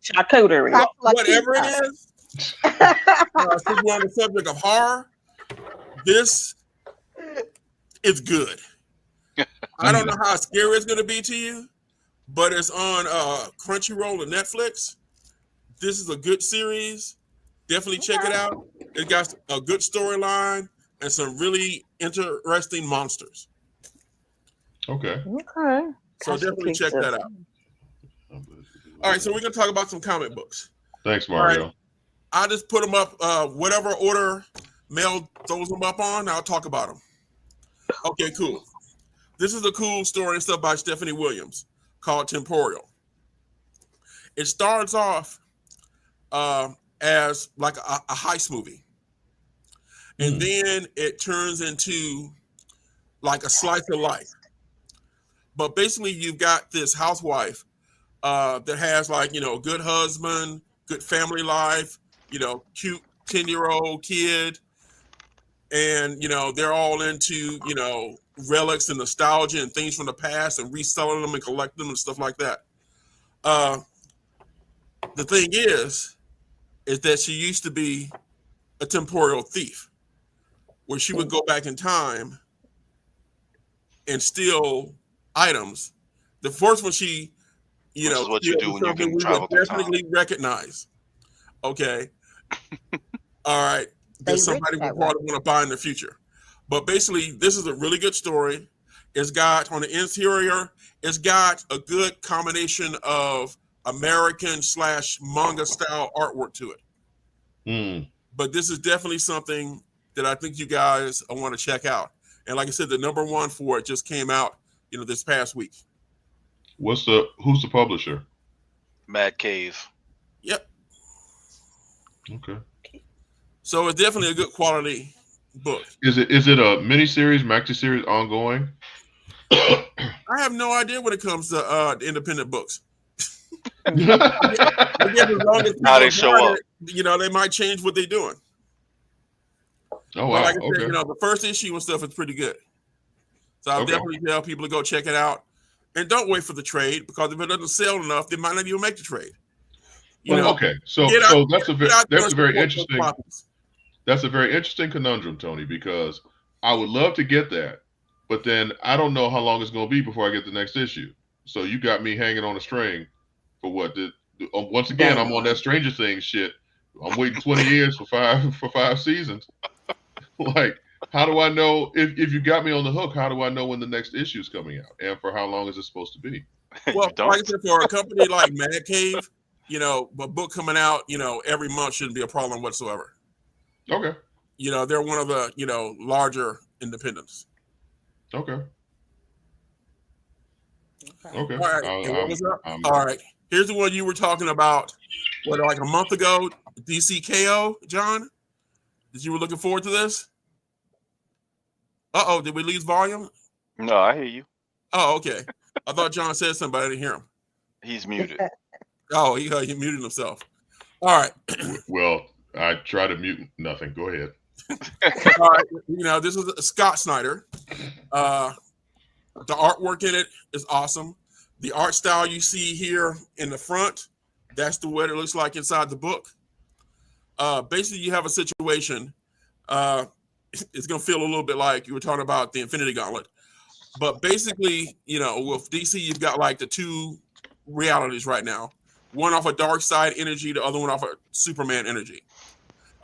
Charcuterie. Whatever it is. Since we're on the subject of horror, this is good. I don't know how scary it's going to be to you, but it's on Crunchyroll and Netflix. This is a good series. Definitely check it out. It got a good storyline and some really interesting monsters. Okay. So definitely check that out. All right, so we're going to talk about some comic books. Thanks, Mario. Right. I'll just put them up, whatever order Mel throws them up on, I'll talk about them. Okay, cool. This is a cool story and stuff by Stephanie Williams called Temporal. It starts off as like a heist movie. And then it turns into like a slice of life. But basically you've got this housewife that has like, a good husband, good family life, cute 10-year-old kid. And, they're all into, relics and nostalgia and things from the past and reselling them and collecting them and stuff like that. The thing is that she used to be a temporal thief where she would go back in time and steal items. The first one she, Which is what you do when you can travel through time. Definitely recognize. Okay. All right. That somebody will probably want to buy in the future. But basically, this is a really good story. It's got, on the interior, it's got a good combination of American/manga style artwork to it. But this is definitely something that I think you guys want to check out. And like I said, the number one for it just came out, this past week. Who's the publisher? Mad Cave. Yep. Okay. So it's definitely a good quality book. Is it a miniseries, maxi series, ongoing? I have no idea when it comes to independent books. As long as How they show up. They might change what they're doing. Oh wow! But like I said, the first issue and stuff is pretty good. So I'll definitely tell people to go check it out, and don't wait for the trade, because if it doesn't sell enough, they might not even make the trade. You know, okay, so get out, that's a get out there and very support those interesting. properties. That's a very interesting conundrum, Tony, because I would love to get that, but then I don't know how long it's going to be before I get the next issue. So you got me hanging on a string for what? Once again, I'm on that Stranger Things shit. I'm waiting 20 years for five seasons. Like, how do I know if you got me on the hook? How do I know when the next issue is coming out, and for how long is it supposed to be? Well, like I said, for a company like Mad Cave, you know, a book coming out, you know, every month shouldn't be a problem whatsoever. Okay. You know, they're one of the, you know, larger independents. Okay. Okay. All right. And what was up? All right. Here's the one you were talking about, what, like a month ago, DCKO, John? Did you were looking forward to this? Uh-oh, did we lose volume? No, I hear you. Oh, okay. I thought John said something, but I didn't hear him. He's muted. Oh, he muted himself. All right. Well, I try to mute nothing. Go ahead. All right. You know, this is Scott Snyder. The artwork in it is awesome. The art style you see here in the front, that's the way it looks like inside the book. Basically, you have a situation. It's going to feel a little bit like you were talking about the Infinity Gauntlet. But basically, you know, with DC, you've got like the two realities right now. One off of dark side energy, the other one off of Superman energy.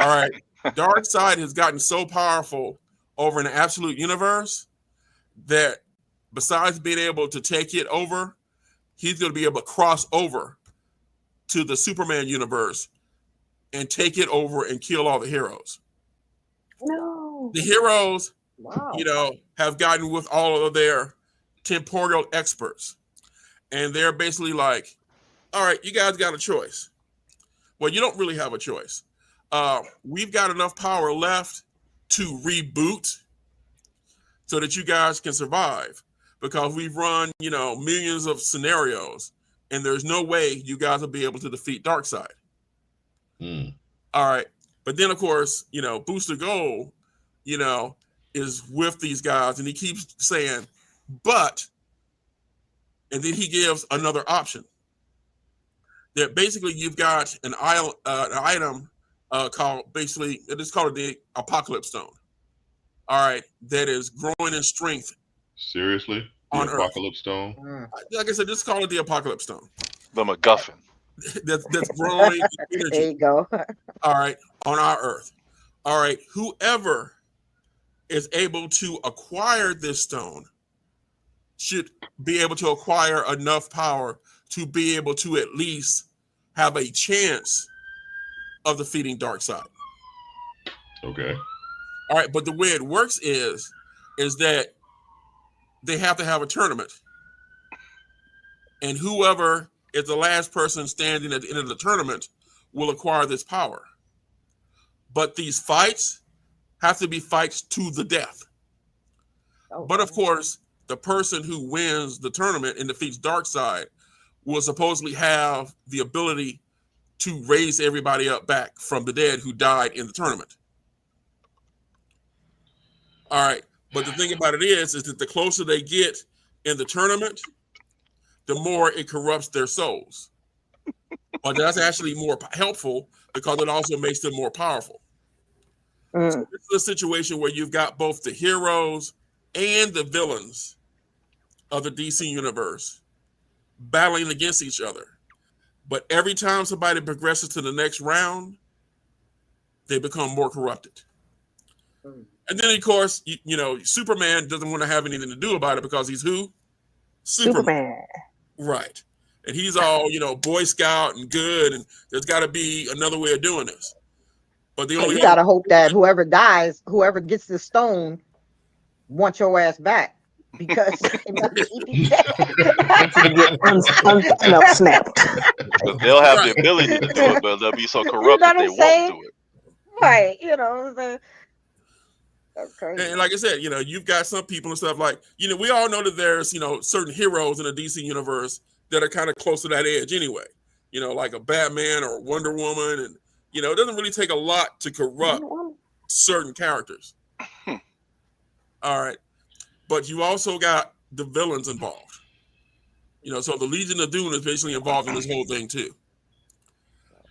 All right. Dark side has gotten so powerful over in the absolute universe that besides being able to take it over, he's going to be able to cross over to the Superman universe and take it over and kill all the heroes. No. The heroes, Wow. you know, have gotten with all of their temporal experts. And they're basically like, all right, you guys got a choice. Well, you don't really have a choice. We've got enough power left to reboot so that you guys can survive, because we've run, you know, millions of scenarios, and there's no way you guys will be able to defeat Darkseid. All right. But then, of course, you know, Booster Gold, you know, is with these guys, and he keeps saying, but, and then he gives another option. That basically you've got an item called, basically, it's called the Apocalypse Stone. All right. That is growing in strength. Seriously? The On Apocalypse Stone? Like I said, just call it the Apocalypse Stone. The MacGuffin. that's growing energy. There you go. All right, on our Earth. All right, whoever is able to acquire this stone should be able to acquire enough power to be able to at least have a chance of defeating Darkseid. Okay. All right, but the way it works is that they have to have a tournament. And whoever is the last person standing at the end of the tournament will acquire this power. But these fights have to be fights to the death. Oh. But of course, the person who wins the tournament and defeats Darkseid will supposedly have the ability to raise everybody up back from the dead who died in the tournament. All right. But the thing about it is that the closer they get in the tournament, the more it corrupts their souls. But that's actually more helpful because it also makes them more powerful. So this is a situation where you've got both the heroes and the villains of the DC universe battling against each other. But every time somebody progresses to the next round, they become more corrupted. And then, of course, you know, Superman doesn't want to have anything to do about it because he's who? Superman. Right. And he's all, you know, Boy Scout and good, and there's got to be another way of doing this. But the only you got to hope that whoever dies, whoever gets the stone, wants your ass back. Because snapped. They'll have the ability to do it, but they'll be so corrupt that they won't do it. Right, you know. And like I said, you know, you've got some people and stuff like, you know, we all know that there's, you know, certain heroes in the DC universe that are kind of close to that edge anyway. You know, like a Batman or Wonder Woman, and you know, it doesn't really take a lot to corrupt certain characters. All right. But you also got the villains involved. You know, so the Legion of Doom is basically involved in this whole thing too.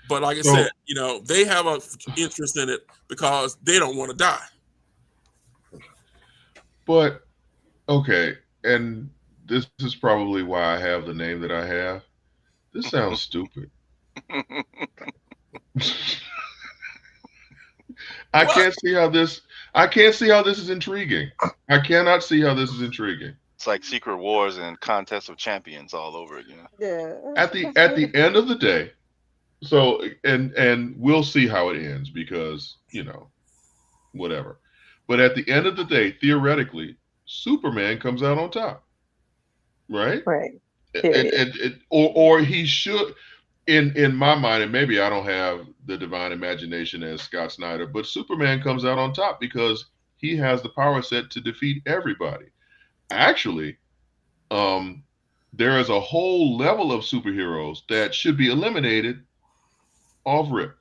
But like I So- said, they have an interest in it because they don't want to die. But okay, and this is probably why I have the name that I have. This sounds stupid. I can't see how this is intriguing. I cannot see how this is intriguing. It's like Secret Wars and Contest of Champions all over again. Yeah. At the end of the day, so and we'll see how it ends because, whatever. But at the end of the day, theoretically, Superman comes out on top. Right? Right. Or he should, in my mind, and maybe I don't have the divine imagination as Scott Snyder, but Superman comes out on top because he has the power set to defeat everybody. Actually, there is a whole level of superheroes that should be eliminated off rip.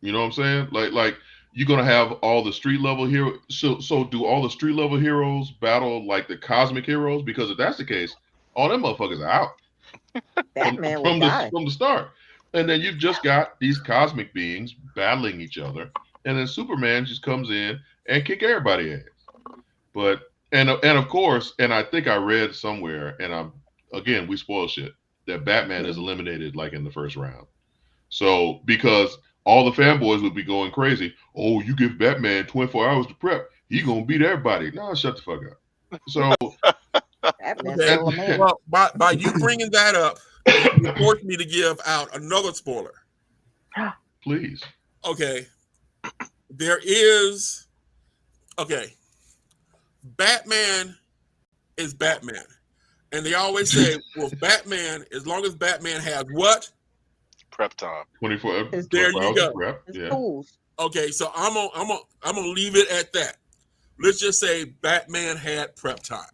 You know what I'm saying? Like you're gonna have all the street level heroes. So do all the street level heroes battle like the cosmic heroes? Because if that's the case, all them motherfuckers are out Batman will die. from the start. And then you've just got these cosmic beings battling each other, and then Superman just comes in and kick everybody's ass. But and of course, and I think I read somewhere, and we spoil shit, that Batman is eliminated like in the first round. So because all the fanboys would be going crazy, oh, you give Batman 24 hours to prep, he gonna beat everybody. No, shut the fuck up. So Well, by you bringing that up, you forced me to give out another spoiler. Please. Okay. Batman is Batman. And they always say, well, Batman, as long as Batman has what? Prep time. 24 There you go. Prep. Yeah. Okay, so I'm gonna leave it at that. Let's just say Batman had prep time.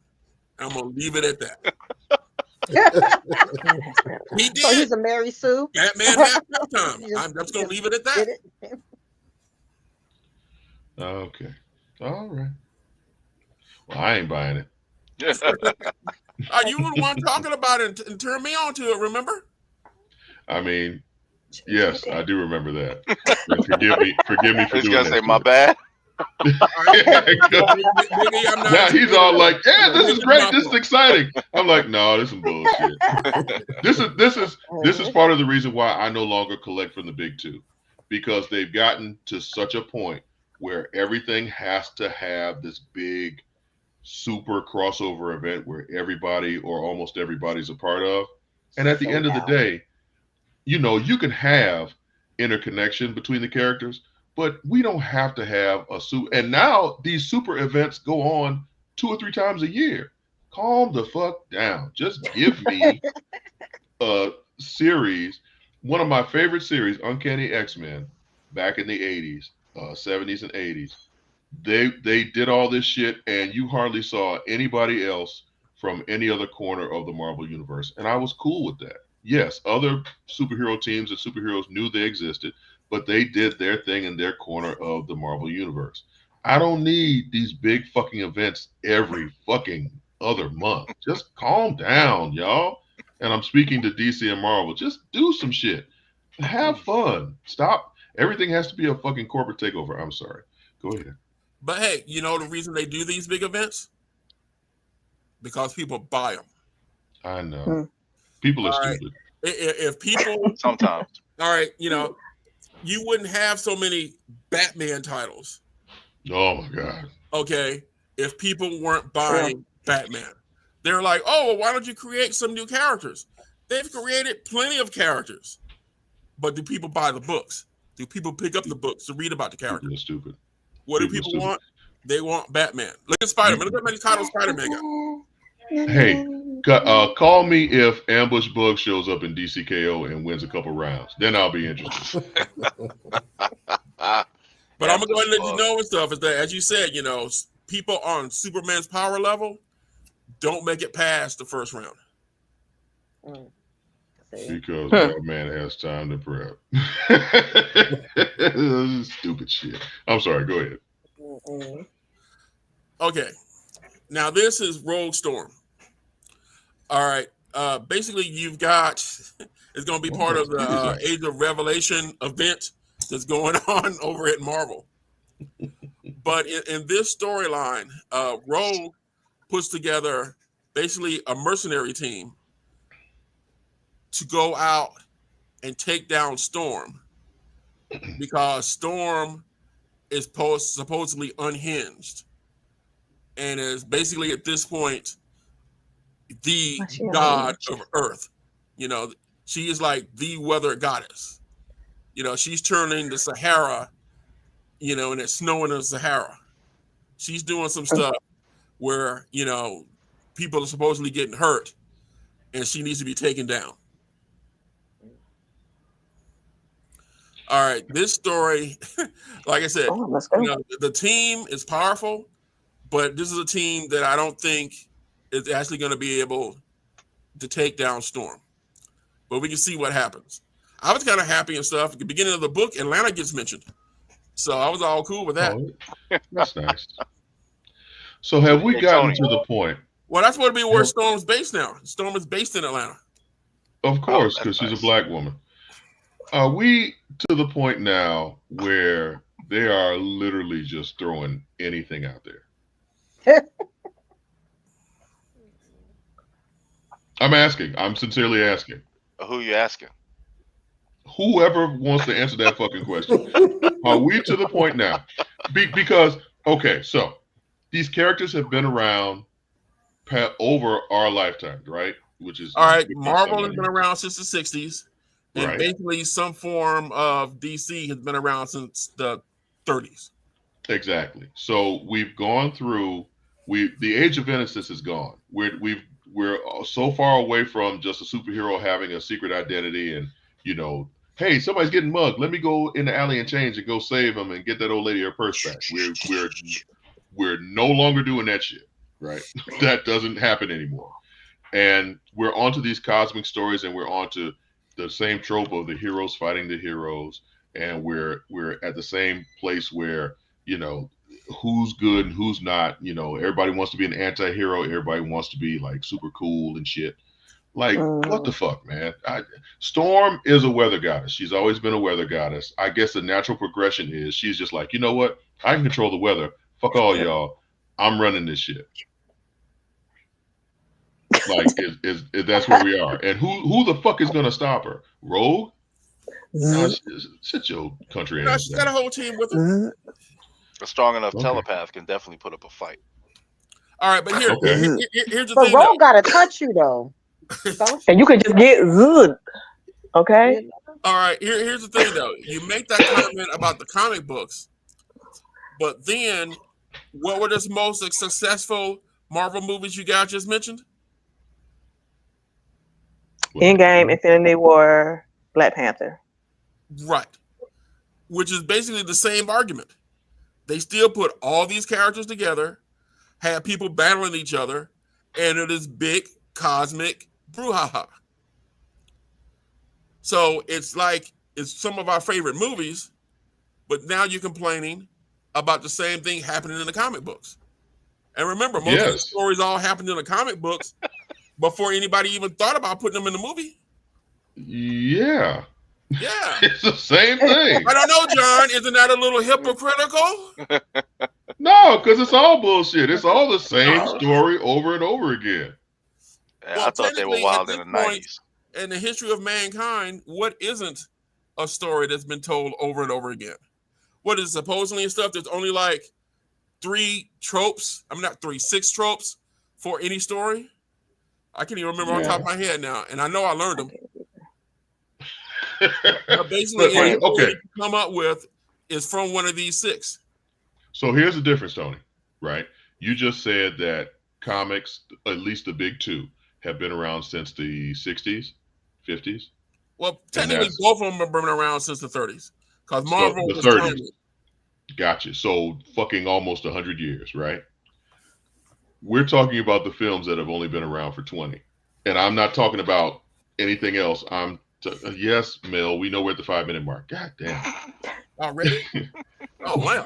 I'm gonna leave it at that. He did. So he's a Mary Sue. Batman had prep time. I'm just gonna leave it at that. Okay. All right. Well, I ain't buying it. You were the one talking about it and turned me on to it, remember? I mean, yes, I do remember that. And forgive me for doing that. Say my bad. Now he's all like, "Yeah, this is great. This is exciting." I'm like, "No, this is bullshit." This is part of the reason why I no longer collect from the big two, because they've gotten to such a point where everything has to have this big, super crossover event where everybody or almost everybody's a part of. And at the end of the day, you can have interconnection between the characters, but we don't have to have a suit. And now these super events go on 2 or 3 times a year. Calm the fuck down. Just give me a series. One of my favorite series, Uncanny X-Men, back in the 80s, 70s and 80s. They did all this shit, and you hardly saw anybody else from any other corner of the Marvel universe. And I was cool with that. Yes, other superhero teams and superheroes knew they existed, but they did their thing in their corner of the Marvel universe. I don't need these big fucking events every fucking other month. Just calm down, y'all. And I'm speaking to DC and Marvel. Just do some shit. Have fun. Stop. Everything has to be a fucking corporate takeover. I'm sorry. Go ahead. But hey, the reason they do these big events? Because people buy them. I know. People are stupid. If people sometimes. All right, you wouldn't have so many Batman titles. Oh my God. Okay, if people weren't buying Batman. They're like, oh, well, why don't you create some new characters? They've created plenty of characters. But do people buy the books? Do people pick up the books to read about the characters? People are stupid. What do people want? They want Batman. Look at Spider-Man. Look at how many titles Spider-Man got. Hey, call me if Ambush Bug shows up in DCKO and wins a couple rounds. Then I'll be interested. But I'm going to go ahead and let you know and stuff is that, as you said, people on Superman's power level don't make it past the first round. Because Batman has time to prep. Stupid shit. I'm sorry. Go ahead. Okay. Now, this is Rogue Storm. All right. basically you've got it's going to be part of the Age of Revelation event that's going on over at Marvel. But in this storyline, Rogue puts together basically a mercenary team to go out and take down Storm, because Storm is supposedly unhinged and is basically at this point the god of Earth. You know, she is like the weather goddess. You know, she's turning the Sahara, you know, and it's snowing in the Sahara. She's doing some stuff where, you know, people are supposedly getting hurt and she needs to be taken down. All right, this story, like I said, you know, the team is powerful, but this is a team that I don't think is actually going to be able to take down Storm. But we can see what happens. I was kind of happy and stuff. At the beginning of the book, Atlanta gets mentioned. So I was all cool with that. Oh, that's nice. So have we gotten to the point? Well, that's what it'll be where Storm's based now. Storm is based in Atlanta. Of course, because she's a black woman. Are we to the point now where they are literally just throwing anything out there? I'm asking. I'm sincerely asking. Who are you asking? Whoever wants to answer that fucking question. Are we to the point now? Because, okay, so these characters have been around over our lifetime, right? Which is all right. Marvel has been around since the 60s. And right. Basically some form of DC has been around since the 30s. Exactly. So we've gone through, the age of innocence is gone. We're so far away from just a superhero having a secret identity and, you know, hey, somebody's getting mugged. Let me go in the alley and change and go save them and get that old lady her purse back. We're no longer doing that shit, right? That doesn't happen anymore. And we're onto these cosmic stories, and we're onto the same trope of the heroes fighting the heroes, and we're at the same place where, you know, who's good and who's not. You know, everybody wants to be an anti-hero. Everybody wants to be like super cool and shit. Like, what the fuck, man? Storm is a weather goddess. She's always been a weather goddess. I guess the natural progression is she's just like, you know what? I can control the weather. Fuck all y'all. I'm running this shit. Like, that's where we are. And who the fuck is gonna stop her? Rogue? No, sit your country ass. She's got a whole team with her. A strong enough telepath can definitely put up a fight. All right, but here's the but thing. Rogue gotta touch you though. And you can just get good. Okay. All right, here's the thing though. You make that comment about the comic books, but then what were the most successful Marvel movies you guys just mentioned? Endgame, Infinity War, Black Panther. Right. Which is basically the same argument. They still put all these characters together, have people battling each other, and it is big cosmic brouhaha. So it's like it's some of our favorite movies, but now you're complaining about the same thing happening in the comic books. And remember, most of the stories all happened in the comic books before anybody even thought about putting them in the movie. Yeah. Yeah. It's the same thing. I don't know, John. Isn't that a little hypocritical? No, because it's all bullshit. It's all the same story over and over again. Yeah, I thought they were wild in the 90s. In the history of mankind, what isn't a story that's been told over and over again? What is supposedly and stuff? There's only like 6 tropes for any story. I can't even remember on top of my head now, and I know I learned them. But basically, anything you come up with is from one of these 6. So here's the difference, Tony, right? You just said that comics, at least the big 2, have been around since the 60s, 50s. Well, technically, both of them have been around since the 30s. Because Marvel was 30s. Gotcha. So fucking almost 100 years, right? We're talking about the films that have only been around for 20. And I'm not talking about anything else. Yes, Mel, we know we're at the 5-minute mark. God damn. Already? Oh, wow.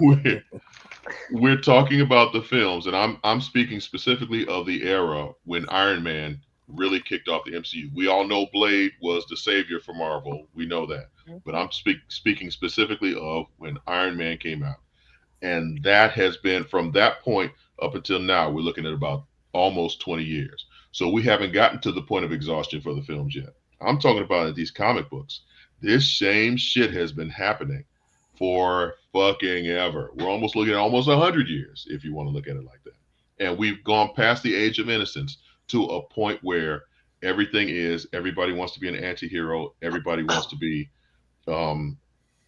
We're talking about the films, and I'm speaking specifically of the era when Iron Man really kicked off the MCU. We all know Blade was the savior for Marvel. We know that. But I'm speaking specifically of when Iron Man came out. And that has been, from that point up until now, we're looking at about almost 20 years. So we haven't gotten to the point of exhaustion for the films yet. I'm talking about in these comic books. This same shit has been happening for fucking ever. We're almost looking at almost 100 years, if you want to look at it like that. And we've gone past the age of innocence to a point where everybody wants to be an anti-hero. Everybody wants to be,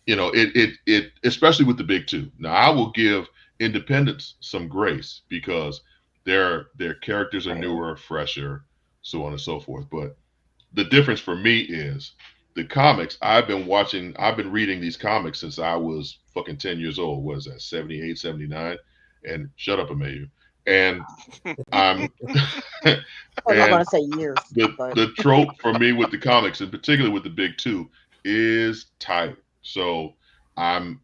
it especially with the big two. Now, I will give independents some grace because their characters are newer, fresher, so on and so forth. But the difference for me is the comics. I've been reading these comics since I was fucking 10 years old. What is that, 78, 79? And shut up, Amayu. And I'm I'm not going to say years. The trope for me with the comics, and particularly with the big two, is tight. So I'm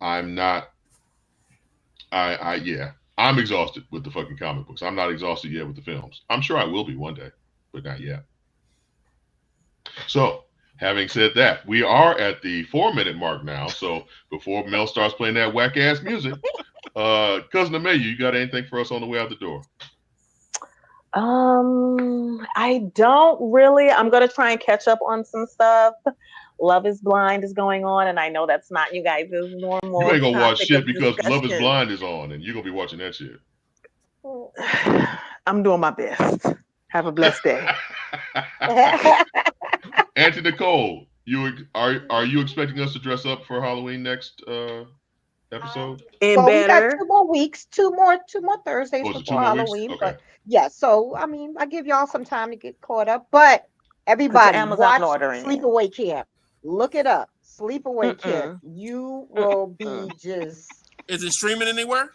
exhausted with the fucking comic books. I'm not exhausted yet with the films. I'm sure I will be one day, but not yet. So, having said that, we are at the 4-minute mark now. So before Mel starts playing that whack ass music, Cousin Amayu, you got anything for us on the way out the door? I don't really. I'm gonna try and catch up on some stuff. Love is Blind is going on, and I know that's not you guys' normal. You ain't gonna watch shit because Love is Blind is on, and you're gonna be watching that shit. I'm doing my best. Have a blessed day. Auntie Nicole, are you expecting us to dress up for Halloween next episode? We got 2 more weeks, two more Thursdays before Halloween. Okay. But yeah, so I mean, I give y'all some time to get caught up. But everybody, watch Sleepaway Camp. Look it up. Sleepaway Camp. You will be just. Is it streaming anywhere?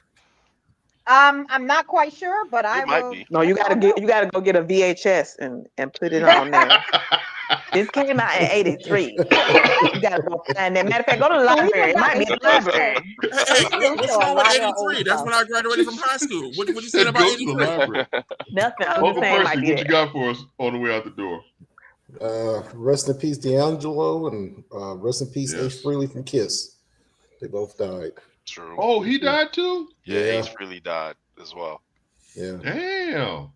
I'm not quite sure, but I will. Be. No, you gotta go get a VHS and put it on there. This came out in '83. You gotta go find that. Matter of fact, go to the library. It might be in the library. Hey, what's wrong with '83? That's when I graduated from high school. What you said about '83? Nothing. Uncle Percy, what you got for us on the way out the door? Rest in peace, D'Angelo, and rest in peace, Ace Frehley from Kiss. They both died. True. Oh, he died too? Yeah, Ace really died as well. Yeah. Damn.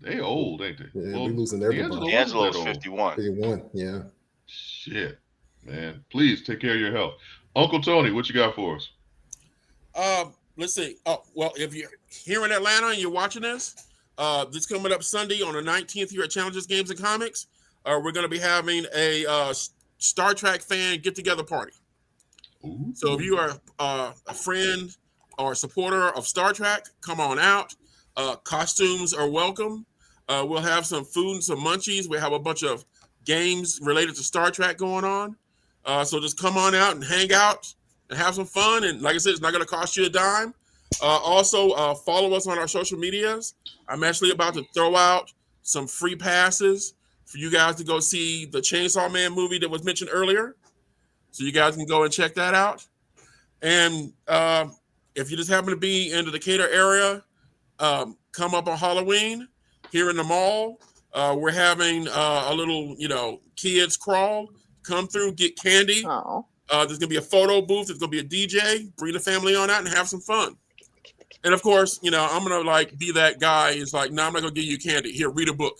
They old, ain't they? Yeah, we're losing everybody. D'Angelo's 51. 51, yeah. Shit, man. Please take care of your health. Uncle Tony, what you got for us? Let's see. Oh, well, if you're here in Atlanta and you're watching this coming up Sunday on the 19th here at Challenges Games and Comics, we're going to be having a Star Trek fan get-together party. Ooh. So if you are a friend or a supporter of Star Trek, come on out. Costumes are welcome. We'll have some food and some munchies. We have a bunch of games related to Star Trek going on. So just come on out and hang out and have some fun. And like I said, it's not going to cost you a dime. Also, follow us on our social medias. I'm actually about to throw out some free passes for you guys to go see the Chainsaw Man movie that was mentioned earlier. So you guys can go and check that out. And if you just happen to be in the Decatur area, come up on Halloween here in the mall. We're having a little, kids crawl. Come through, get candy. There's going to be a photo booth. There's going to be a DJ. Bring the family on out and have some fun. And of course, I'm going to be that guy. It's like, no, I'm not going to give you candy. Here, read a book.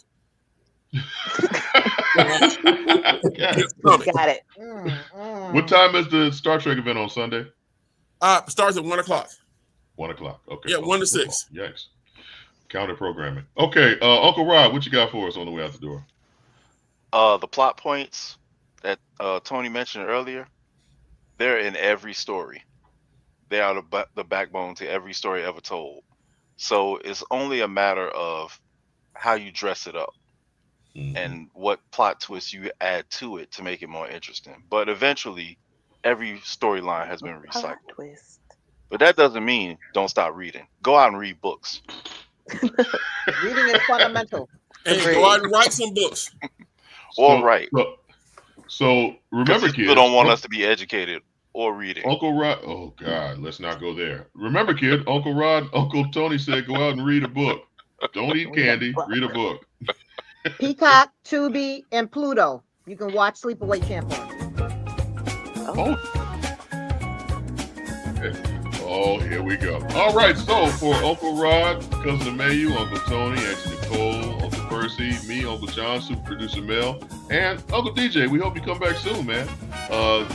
Got it. What time is the Star Trek event on Sunday? Starts at 1:00. 1:00. Okay. Yeah, 1 to 6. Yikes. Counter programming. Okay, Uncle Rod, what you got for us on the way out the door? The plot points that Tony mentioned earlier, they're in every story. They are the backbone to every story ever told. So it's only a matter of how you dress it up and what plot twists you add to it to make it more interesting. But eventually, every storyline has been recycled. Twist. But that doesn't mean don't stop reading. Go out and read books. Reading is fundamental. And go out and write some books. All right. So remember, kids. People don't want us to be educated or reading. Uncle Rod. Oh God, let's not go there. Remember, kid. Uncle Tony said, go out and read a book. Don't eat candy. Read a book. Peacock, Tubi, and Pluto. You can watch Sleepaway Camp on. Oh. Okay. Oh, here we go. All right, so for Uncle Rod, Cousin Mayu, Uncle Tony, Auntie Nicole, Uncle Percy, me, Uncle John, Super Producer Mel, and Uncle DJ, we hope you come back soon, man.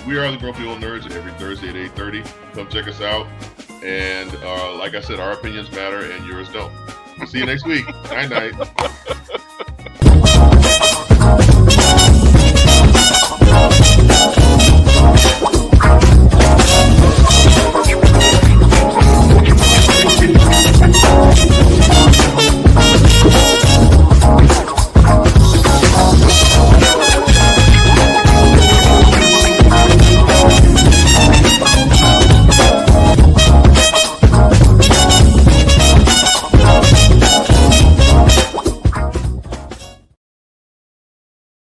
We are the Grumpy Old Nerds every Thursday at 8:30. Come check us out. And like I said, our opinions matter and yours don't. See you next week. Night, night.